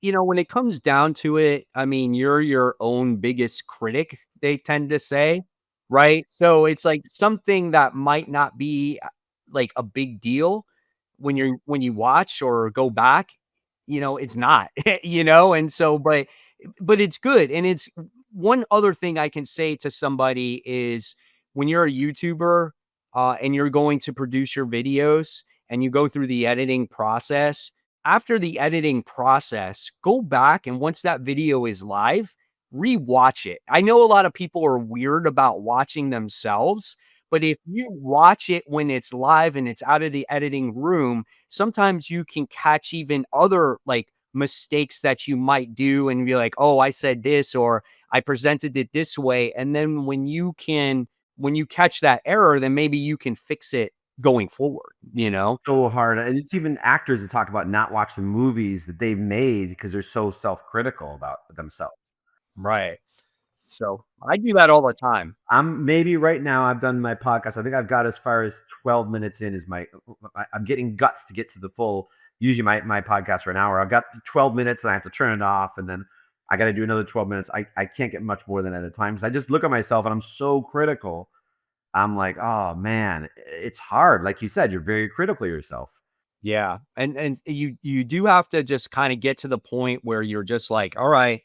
when it comes down to it, I mean, you're your own biggest critic, they tend to say, right? So it's like something that might not be like a big deal when you watch or go back, it's not, and so but it's good. And it's one other thing I can say to somebody is when you're a YouTuber and you're going to produce your videos and you go through the editing process, after the editing process, go back and once that video is live, rewatch it. I know a lot of people are weird about watching themselves, but if you watch it when it's live and it's out of the editing room, sometimes you can catch even other like mistakes that you might do and be like, "Oh, I said this or I presented it this way." And then when you catch that error, then maybe you can fix it going forward, you know? So hard, and it's even actors that talk about not watching movies that they've made because they're so self-critical about themselves. Right. So, I do that all the time. I'm maybe right now I've done my podcast. I think I've got as far as 12 minutes in is I'm getting guts to get to the full. Usually my podcast for an hour. I've got 12 minutes and I have to turn it off and then I got to do another 12 minutes. I can't get much more than at a time. So I just look at myself and I'm so critical. I'm like, oh man, it's hard. Like you said, you're very critical of yourself. Yeah, and you do have to just kinda get to the point where you're just like, "All right,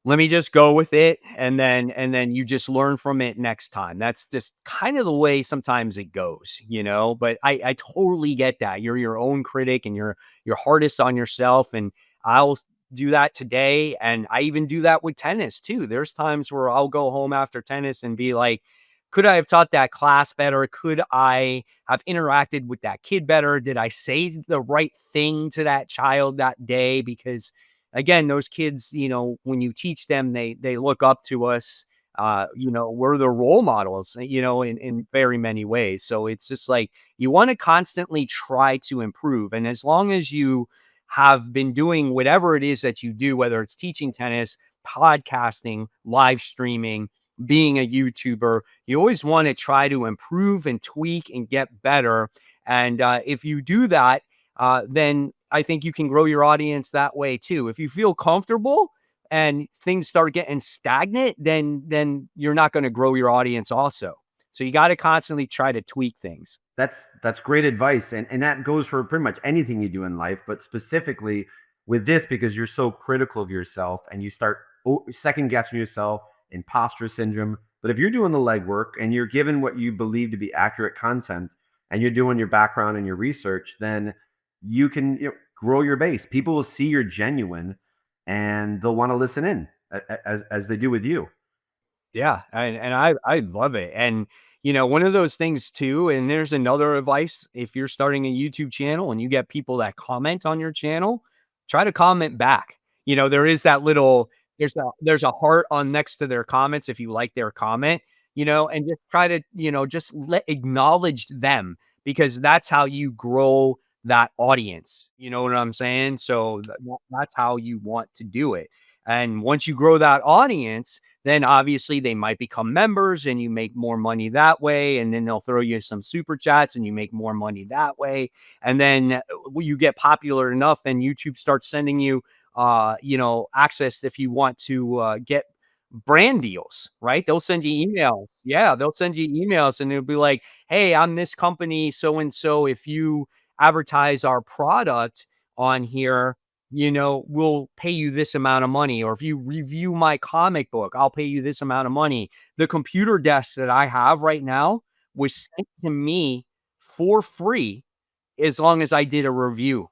let me just go with it," and then you just learn from it next time. That's just kind of the way sometimes it goes, but I totally get that. You're your own critic and you're hardest on yourself, and I'll do that today, and I even do that with tennis too. There's times where I'll go home after tennis and be like, "Could I have taught that class better? Could I have interacted with that kid better? Did I say the right thing to that child that day?" Because again, those kids, when you teach them, they look up to us. We're the role models, in very many ways. So it's just like you want to constantly try to improve. And as long as you have been doing whatever it is that you do, whether it's teaching tennis, podcasting, live streaming, being a YouTuber, you always want to try to improve and tweak and get better. And if you do that, then I think you can grow your audience that way too. If you feel comfortable and things start getting stagnant, then you're not going to grow your audience also. So you got to constantly try to tweak things. That's great advice, and that goes for pretty much anything you do in life, but specifically with this because you're so critical of yourself and you start second guessing yourself, imposter syndrome. But if you're doing the legwork and you're given what you believe to be accurate content, and you're doing your background and your research, then you can grow your base. People will see you're genuine, and they'll want to listen in as they do with you. Yeah, and I love it. And one of those things too, and there's another advice if you're starting a YouTube channel and you get people that comment on your channel, try to comment back. There is that little there's a heart on next to their comments if you like their comment, and just try to, just let acknowledge them because that's how you grow that audience. You know what I'm saying? So that's how you want to do it. And once you grow that audience, then obviously they might become members and you make more money that way. And then they'll throw you some super chats and you make more money that way. And then when you get popular enough, then YouTube starts sending you, access if you want to get brand deals, right? They'll send you emails. Yeah, they'll send you emails and it'll be like, "Hey, I'm this company, so and so. If you advertise our product on here, we'll pay you this amount of money. Or if you review my comic book, I'll pay you this amount of money." The computer desk that I have right now was sent to me for free as long as I did a review.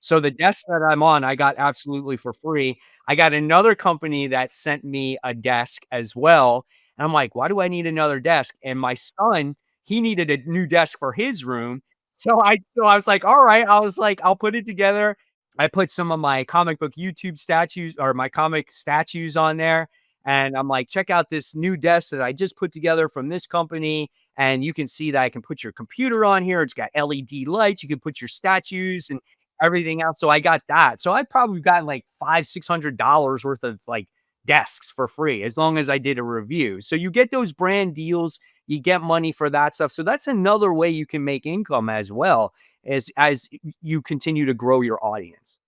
So the desk that I'm on, I got absolutely for free. I got another company that sent me a desk as well. And I'm like, why do I need another desk? And my son, he needed a new desk for his room. So I was like, all right. I was like, I'll put it together. I put some of my comic book YouTube statues or my comic statues on there. And I'm like, check out this new desk that I just put together from this company. And you can see that I can put your computer on here. It's got LED lights. You can put your statues and everything else. So I got that. So I probably gotten like $600 worth of like desks for free as long as I did a review. So you get those brand deals, you get money for that stuff. So that's another way you can make income as well as you continue to grow your audience.